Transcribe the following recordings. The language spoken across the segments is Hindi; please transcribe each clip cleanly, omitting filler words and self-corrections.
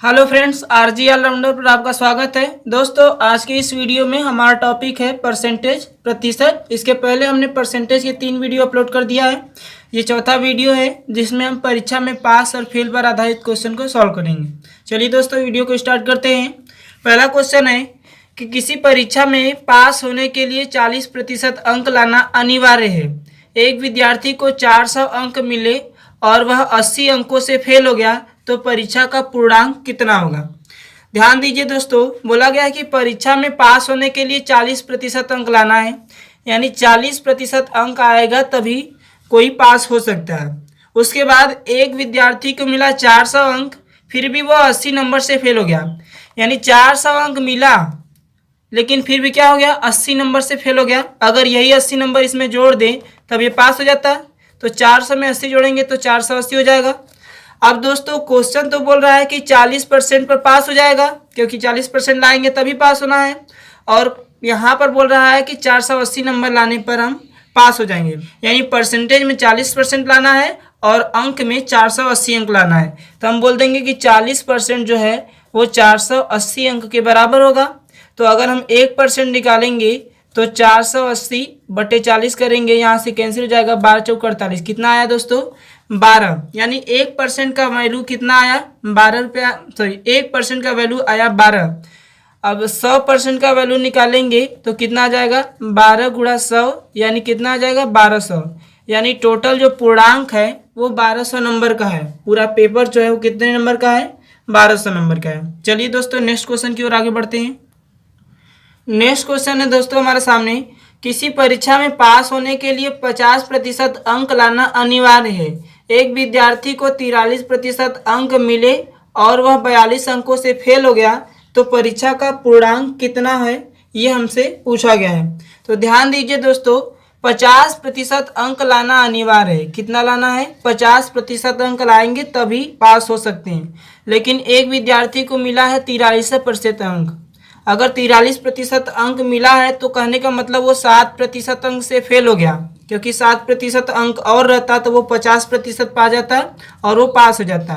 हेलो फ्रेंड्स, आरजी ऑलराउंडर पर आपका स्वागत है। दोस्तों, आज के इस वीडियो में हमारा टॉपिक है परसेंटेज, प्रतिशत। इसके पहले हमने परसेंटेज के 3 वीडियो अपलोड कर दिया है। ये चौथा वीडियो है जिसमें हम परीक्षा में पास और फेल पर आधारित क्वेश्चन को सॉल्व करेंगे। चलिए दोस्तों, वीडियो को स्टार्ट करते हैं। पहला क्वेश्चन है कि किसी परीक्षा में पास होने के लिए 40% अंक लाना अनिवार्य है। एक विद्यार्थी को 400 अंक मिले और वह 80 अंकों से फेल हो गया तो परीक्षा का पूर्णांक कितना होगा। ध्यान दीजिए दोस्तों, बोला गया है कि परीक्षा में पास होने के लिए 40% अंक लाना है, यानी 40% अंक आएगा तभी कोई पास हो सकता है। उसके बाद एक विद्यार्थी को मिला 400 अंक, फिर भी वह 80 नंबर से फेल हो गया। यानी 400 अंक मिला लेकिन फिर भी क्या हो गया, 80 नंबर से फेल हो गया। अगर यही 80 नंबर इसमें जोड़ दें तब ये पास हो जाता। तो 400 में 80 जोड़ेंगे तो 480 हो जाएगा। अब दोस्तों, क्वेश्चन तो बोल रहा है कि 40% पर पास हो जाएगा, क्योंकि 40% लाएंगे तभी पास होना है। और यहाँ पर बोल रहा है कि 480 नंबर लाने पर हम पास हो जाएंगे। यानी परसेंटेज में 40% लाना है और अंक में 480 अंक लाना है। तो हम बोल देंगे कि 40% जो है वो 480 अंक के बराबर होगा। तो अगर हम 1% निकालेंगे तो 480 बटे 40 करेंगे, यहाँ से कैंसिल हो जाएगा। 12 चौक 48, कितना आया दोस्तों, 12। यानी 1% का वैल्यू कितना आया, 12 रुपया। सॉरी, 1% का वैल्यू आया 12। अब 100% का वैल्यू निकालेंगे तो कितना आ जाएगा, 12 गुणा 100, यानी कितना आ जाएगा, 1200। यानी टोटल जो पूर्णांक है वो 1200 नंबर का है। पूरा पेपर जो है वो कितने नंबर का है, 1200 नंबर का है। चलिए दोस्तों, नेक्स्ट क्वेश्चन की ओर आगे बढ़ते हैं। नेक्स्ट क्वेश्चन है दोस्तों हमारे सामने, किसी परीक्षा में पास होने के लिए 50% अंक लाना अनिवार्य है। एक विद्यार्थी को 43% अंक मिले और वह 42 अंकों से फेल हो गया तो परीक्षा का पूर्णांक कितना है, ये हमसे पूछा गया है। तो ध्यान दीजिए दोस्तों, 50% अंक लाना अनिवार्य है। कितना लाना है, 50% अंक लाएंगे तभी पास हो सकते हैं। लेकिन एक विद्यार्थी को मिला है 43% अंक। अगर 43% अंक मिला है तो कहने का मतलब वो 7% अंक से फेल हो गया, क्योंकि 7% अंक और रहता तो वो 50% पा जाता और वो पास हो जाता।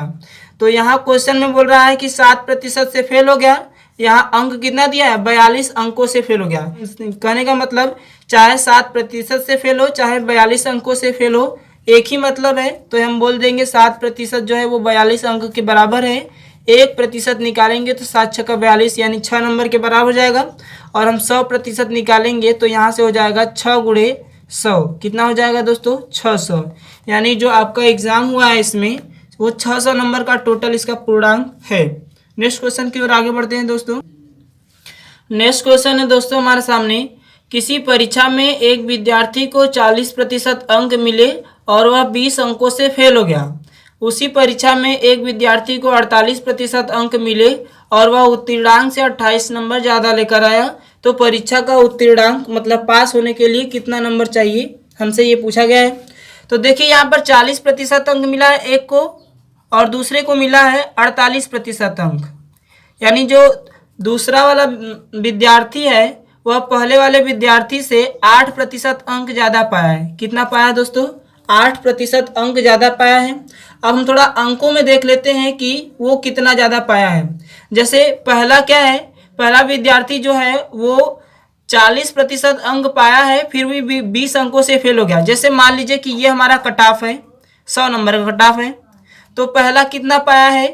तो यहाँ क्वेश्चन में बोल रहा है कि 7% से फेल हो गया। यहाँ अंक कितना दिया है, 42 अंकों से फेल हो गया। कहने का मतलब चाहे 7% से फेल हो चाहे 42 अंकों से फेल हो, एक ही मतलब है। तो हम बोल देंगे 7% जो है वो 42 अंक के बराबर है। 1% निकालेंगे तो 7 छक्का 42, यानी 6 नंबर के बराबर हो जाएगा। और हम 100% निकालेंगे तो यहाँ से हो जाएगा 6 गुणे 100, कितना हो जाएगा दोस्तों, 600। यानी जो आपका एग्जाम हुआ है इसमें वो 600 नंबर का टोटल इसका पूर्णांक है। नेक्स्ट क्वेश्चन की ओर आगे बढ़ते हैं दोस्तों। नेक्स्ट क्वेश्चन है दोस्तों हमारे सामने, किसी परीक्षा में एक विद्यार्थी को 40% अंक मिले और वह 20 अंकों से फेल हो गया। उसी परीक्षा में एक विद्यार्थी को 48% अंक मिले और वह उत्तीर्णांक से 28 नंबर ज़्यादा लेकर आया तो परीक्षा का उत्तीर्णांक मतलब पास होने के लिए कितना नंबर चाहिए, हमसे ये पूछा गया है। तो देखिए, यहाँ पर 40% अंक मिला है एक को और दूसरे को मिला है 48% अंक। यानी जो दूसरा वाला विद्यार्थी है वह पहले वाले विद्यार्थी से 8% अंक ज़्यादा पाया है। कितना पाया दोस्तों, 8% अंक ज़्यादा पाया है। अब हम थोड़ा अंकों में देख लेते हैं कि वो कितना ज़्यादा पाया है। जैसे पहला क्या है, पहला विद्यार्थी जो है वो 40% अंक पाया है, फिर भी 20 अंकों से फेल हो गया। जैसे मान लीजिए कि ये हमारा कट ऑफ है, 100 नंबर का कट ऑफ है। तो पहला कितना पाया है,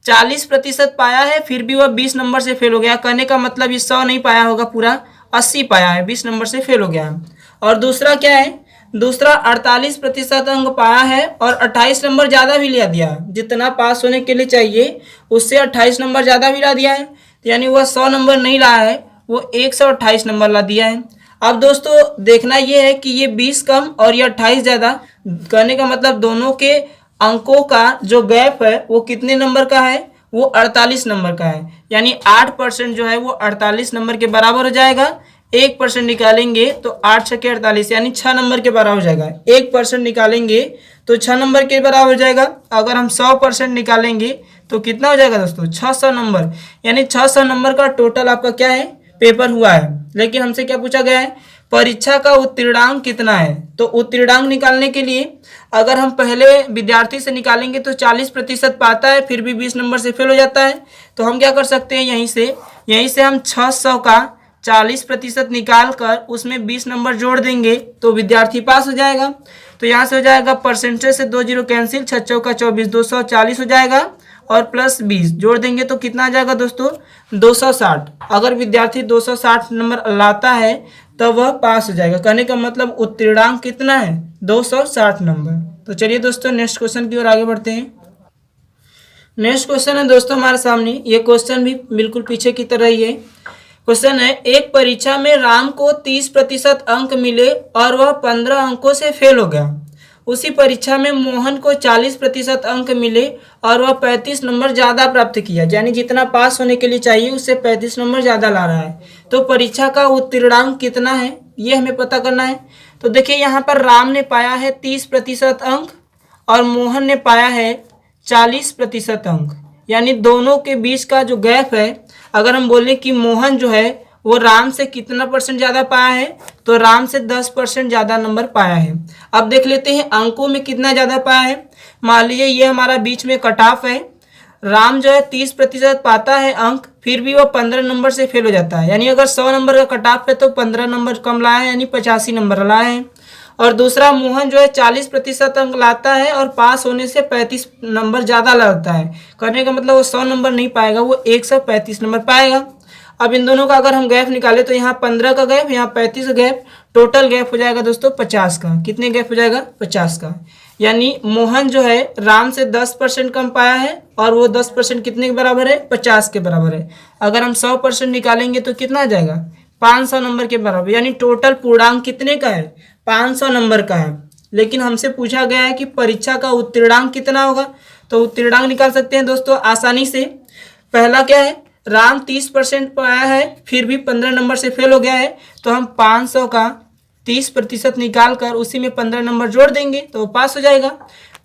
40% पाया है, फिर भी वह 20 नंबर से फेल हो गया। कहने का मतलब ये 100 नहीं पाया होगा, पूरा 80 पाया है, 20 नंबर से फेल हो गया। और दूसरा क्या है, दूसरा 48% अंक पाया है और 28 नंबर ज़्यादा भी लिया दिया है। जितना पास होने के लिए चाहिए उससे 28 नंबर ज़्यादा भी ला दिया है। यानी वह 100 नंबर नहीं लाया है, वो 128 नंबर ला दिया है। अब दोस्तों देखना ये है कि ये 20 कम और ये 28 ज़्यादा, कहने का मतलब दोनों के अंकों का जो गैप है वो कितने नंबर का है, वो 48 नंबर का है। यानी 8% जो है वो 48 नंबर के बराबर हो जाएगा। 1% निकालेंगे तो 8 छक्के 48, यानी 6 नंबर के बराबर हो जाएगा। 1% निकालेंगे तो 6 नंबर के बराबर हो जाएगा। अगर हम 100% निकालेंगे तो कितना हो जाएगा दोस्तों, 600 नंबर। यानी 600 नंबर का टोटल आपका क्या है, पेपर हुआ है। लेकिन हमसे क्या पूछा गया है, परीक्षा का उत्तीर्णांक कितना है। तो उत्तीर्णांक निकालने के लिए अगर हम पहले विद्यार्थी से निकालेंगे तो 40% पाता है, फिर भी 20 नंबर से फेल हो जाता है। तो हम क्या कर सकते हैं, यहीं से हम 600 का 40% निकाल कर उसमें 20 नंबर जोड़ देंगे तो विद्यार्थी पास हो जाएगा। तो यहाँ से हो जाएगा परसेंटेज से 2 जीरो कैंसिल, 6 चौका 24, 240 हो जाएगा और प्लस 20 जोड़ देंगे तो कितना आ जाएगा दोस्तों, 260। अगर विद्यार्थी 260 नंबर लाता है तब वह पास हो जाएगा। कहने का मतलब उत्तीर्णांक कितना है, 260 नंबर। तो चलिए दोस्तों नेक्स्ट क्वेश्चन की ओर आगे बढ़ते हैं। नेक्स्ट क्वेश्चन है दोस्तों हमारे सामने, ये क्वेश्चन भी बिल्कुल पीछे की तरह ही है। क्वेश्चन है, एक परीक्षा में राम को 30% अंक मिले और वह 15 अंकों से फेल हो गया। उसी परीक्षा में मोहन को 40% अंक मिले और वह 35 नंबर ज़्यादा प्राप्त किया, यानी जितना पास होने के लिए चाहिए उससे 35 नंबर ज़्यादा ला रहा है। तो परीक्षा का उत्तीर्णांक कितना है ये हमें पता करना है। तो देखिए यहाँ पर राम ने पाया है 30% अंक और मोहन ने पाया है 40% अंक, यानी दोनों के बीच का जो गैप है, अगर हम बोले कि मोहन जो है वो राम से कितना परसेंट ज़्यादा पाया है, तो राम से 10% ज़्यादा नंबर पाया है। अब देख लेते हैं अंकों में कितना ज़्यादा पाया है। मान लीजिए ये हमारा बीच में कट ऑफ है, राम जो है 30% पाता है अंक, फिर भी वो 15 नंबर से फेल हो जाता है, यानी अगर 100 नंबर का कट ऑफ है तो 15 नंबर कम लाया है, यानी 85 नंबर लाया है। और दूसरा मोहन जो है 40% अंक लाता है और पास होने से 35 नंबर ज़्यादा लाता है। करने का मतलब वो 100 नंबर नहीं पाएगा, वो 135 नंबर पाएगा। अब इन दोनों का अगर हम गैप निकाले तो यहाँ 15 का गैप, यहाँ 35 का गैप, टोटल गैप हो जाएगा दोस्तों 50 का। कितने गैप हो जाएगा, 50 का। यानी मोहन जो है राम से 10% कम पाया है और वो 10% कितने के बराबर है, 50 के बराबर है। अगर हम 100% निकालेंगे तो कितना आ जाएगा, 500 नंबर के बराबर, यानी टोटल पूर्णांक कितने का है, 500 नंबर का है। लेकिन हमसे पूछा गया है कि परीक्षा का उत्तीर्णांक कितना होगा। तो उत्तीर्णांक निकाल सकते हैं दोस्तों आसानी से। पहला क्या है, राम 30% पाया है फिर भी 15 नंबर से फेल हो गया है, तो हम 500 का 30% निकाल कर उसी में 15 नंबर जोड़ देंगे तो वो पास हो जाएगा।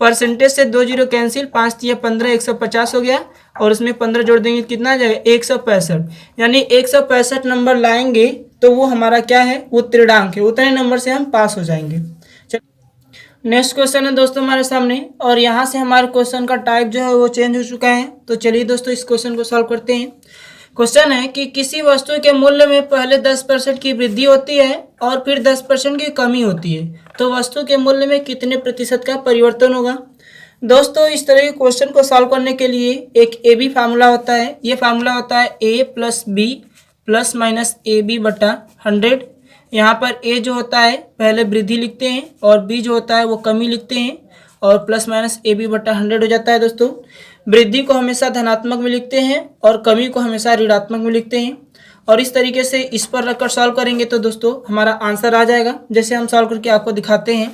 परसेंटेज से 2 जीरो कैंसिल, 5 तिया 15, 150 हो गया और उसमें 15 जोड़ देंगे कितना आ जाएगा, 165। यानी 165 नंबर लाएंगे तो वो हमारा क्या है, उत्तीर्णांक है। उतने नंबर से हम पास हो जाएंगे। नेक्स्ट क्वेश्चन है दोस्तों हमारे सामने, और यहाँ से हमारे क्वेश्चन का टाइप जो है वो चेंज हो चुका है। तो चलिए दोस्तों इस क्वेश्चन को सॉल्व करते हैं। क्वेश्चन है कि किसी वस्तु के मूल्य में पहले 10% की वृद्धि होती है और फिर 10% की कमी होती है, तो वस्तु के मूल्य में कितने प्रतिशत का परिवर्तन होगा। दोस्तों इस तरह के क्वेश्चन को सॉल्व करने के लिए एक ए बी फार्मूला होता है। ये फार्मूला होता है a plus b plus minus a b बटा 100। यहाँ पर ए जो होता है पहले वृद्धि लिखते हैं और बी जो होता है वो कमी लिखते हैं और प्लस माइनस ए बी बटा 100 हो जाता है। दोस्तों वृद्धि को हमेशा धनात्मक में लिखते हैं और कमी को हमेशा ऋणात्मक में लिखते हैं, और इस तरीके से इस पर रखकर सॉल्व करेंगे तो दोस्तों हमारा आंसर आ जाएगा। जैसे हम सॉल्व करके आपको दिखाते हैं।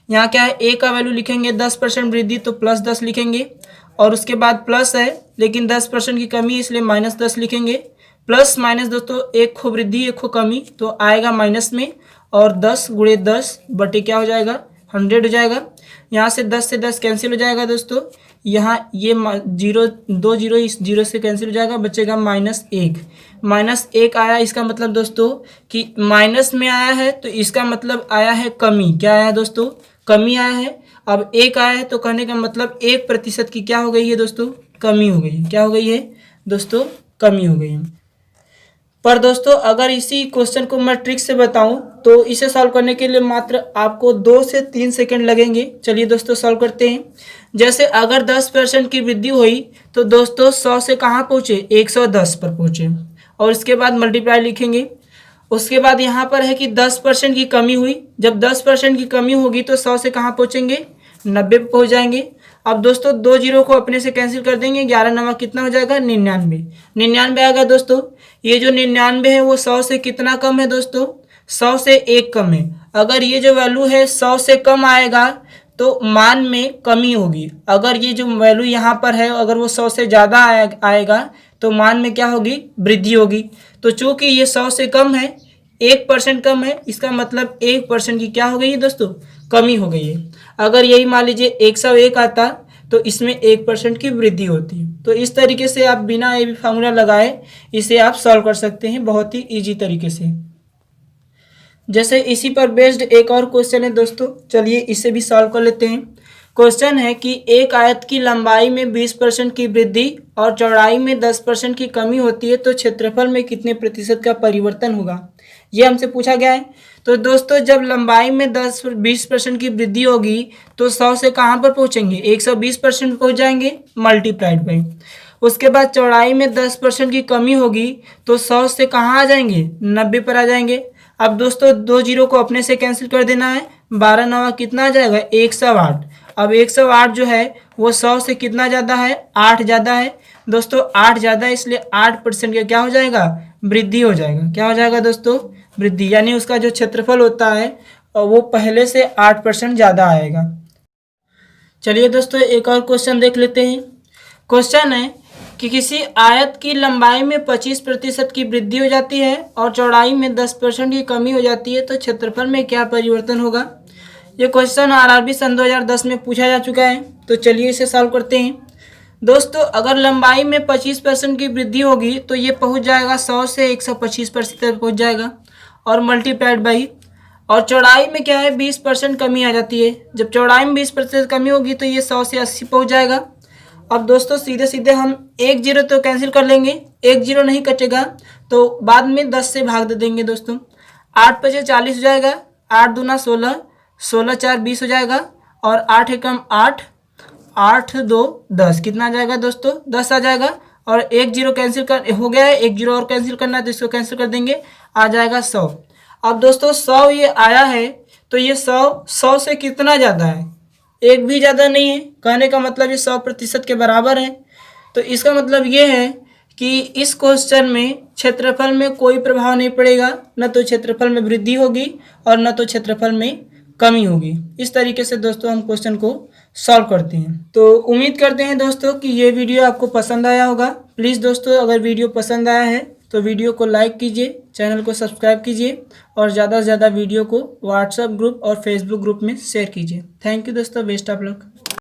यहाँ क्या है, ए का वैल्यू लिखेंगे 10% वृद्धि तो प्लस 10 लिखेंगे, और उसके बाद प्लस है लेकिन 10% की कमी इसलिए माइनस 10 लिखेंगे। प्लस माइनस दोस्तों एक खो वृद्धि एक खो कमी तो आएगा माइनस में, और 10 गुणे 10 बटे क्या हो जाएगा, 100 हो जाएगा। यहाँ से 10 से 10 कैंसिल हो जाएगा दोस्तों, यहाँ ये 2 जीरो इस जीरो से कैंसिल हो जाएगा, बचेगा -1। -1 आया, इसका मतलब दोस्तों कि माइनस में आया है तो इसका मतलब आया है कमी। क्या आया है दोस्तों, कमी आया है। अब 1 आया है तो कहने का मतलब 1% की क्या हो गई है दोस्तों, कमी हो गई है। क्या हो गई है दोस्तों, कमी हो गई है। पर दोस्तों अगर इसी क्वेश्चन को मैं ट्रिक से बताऊं तो इसे सॉल्व करने के लिए मात्र आपको 2 से 3 सेकंड लगेंगे। चलिए दोस्तों सॉल्व करते हैं। जैसे अगर 10% की वृद्धि हुई तो दोस्तों 100 से कहाँ पहुँचे, 110 पर पहुँचे, और इसके बाद मल्टीप्लाई लिखेंगे। उसके बाद यहाँ पर है कि 10% की कमी हुई, जब 10% की कमी होगी तो 100 से कहाँ पहुँचेंगे, 90 पर पहुँच जाएंगे। अब दोस्तों 2 जीरो को अपने से कैंसिल कर देंगे, 11 नवा कितना हो जाएगा, 99। 99 आएगा दोस्तों। ये जो 99 है वो 100 से कितना कम है दोस्तों, 100 से 1 कम है। अगर ये जो वैल्यू है 100 से कम आएगा तो मान में कमी होगी। अगर ये जो वैल्यू यहाँ पर है अगर वो 100 से ज़्यादा आएगा तो मान में क्या होगी, वृद्धि होगी। तो चूंकि ये 100 से कम है, 1% कम है, इसका मतलब 1% की क्या हो गई है दोस्तों, कमी हो गई है। अगर यही मान लीजिए 101 आता तो इसमें 1% की वृद्धि होती है। तो इस तरीके से आप बिना ये भी फार्मूला लगाए इसे आप सॉल्व कर सकते हैं बहुत ही ईजी तरीके से। जैसे इसी पर बेस्ड एक और क्वेश्चन है दोस्तों, चलिए इसे भी सॉल्व कर लेते हैं। क्वेश्चन है कि एक आयत की लंबाई में 20% की वृद्धि और चौड़ाई में 10% की कमी होती है तो क्षेत्रफल में कितने प्रतिशत का परिवर्तन होगा, ये हमसे पूछा गया है। तो दोस्तों जब लंबाई में 20% की वृद्धि होगी तो 100 से कहाँ पर पहुँचेंगे, 120% पहुँच जाएंगे मल्टीप्लाइड बाई। उसके बाद चौड़ाई में 10% की कमी होगी तो 100 से कहाँ आ जाएंगे, 90 पर आ जाएंगे। अब दोस्तों 2 जीरो को अपने से कैंसिल कर देना है, 12 नवा कितना आ जाएगा, 108। अब 108 जो है वो 100 से कितना ज़्यादा है, 8 ज़्यादा है दोस्तों, 8 ज़्यादा है, इसलिए 8% का क्या हो जाएगा, वृद्धि हो जाएगा। क्या हो जाएगा दोस्तों, वृद्धि, यानी उसका जो क्षेत्रफल होता है वो पहले से 8% ज़्यादा आएगा। चलिए दोस्तों एक और क्वेश्चन देख लेते हैं। क्वेश्चन है कि किसी आयत की लंबाई में 25% की वृद्धि हो जाती है और चौड़ाई में 10% की कमी हो जाती है तो क्षेत्रफल में क्या परिवर्तन होगा। ये क्वेश्चन आरआरबी सन 2010 में पूछा जा चुका है, तो चलिए इसे सॉल्व करते हैं। दोस्तों अगर लंबाई में 25% की वृद्धि होगी तो ये पहुंच जाएगा 100 से 125% तक पहुंच जाएगा और मल्टीप्लाइड बाई, और चौड़ाई में क्या है 20% कमी आ जाती है। जब चौड़ाई में 20% कमी होगी तो ये 100 से 80 पहुंच जाएगा। अब दोस्तों सीधे सीधे हम 1 जीरो तो कैंसिल कर लेंगे, 1 जीरो नहीं कटेगा तो बाद में 10 से भाग दे देंगे दोस्तों। 8 पचे 40 हो जाएगा, 8 दूना 16, 16 4 20 हो जाएगा और 8 एकम 8, 8 2 10, कितना आ जाएगा दोस्तों, 10 आ जाएगा। और 1 जीरो कैंसिल कर हो गया है, 1 जीरो और कैंसिल करना है तो इसको कैंसिल कर देंगे, आ जाएगा 100। अब दोस्तों 100 ये आया है तो ये 100 से कितना ज़्यादा है, एक भी ज़्यादा नहीं है। कहने का मतलब ये 100% के बराबर है। तो इसका मतलब ये है कि इस क्वेश्चन में क्षेत्रफल में कोई प्रभाव नहीं पड़ेगा, न तो क्षेत्रफल में वृद्धि होगी और न तो क्षेत्रफल में कमी होगी। इस तरीके से दोस्तों हम क्वेश्चन को सॉल्व करते हैं। तो उम्मीद करते हैं दोस्तों कि ये वीडियो आपको पसंद आया होगा। प्लीज़ दोस्तों अगर वीडियो पसंद आया है तो वीडियो को लाइक कीजिए, चैनल को सब्सक्राइब कीजिए और ज़्यादा से ज़्यादा वीडियो को व्हाट्सएप ग्रुप और फेसबुक ग्रुप में शेयर कीजिए। थैंक यू दोस्तों, बेस्ट ऑफ लक।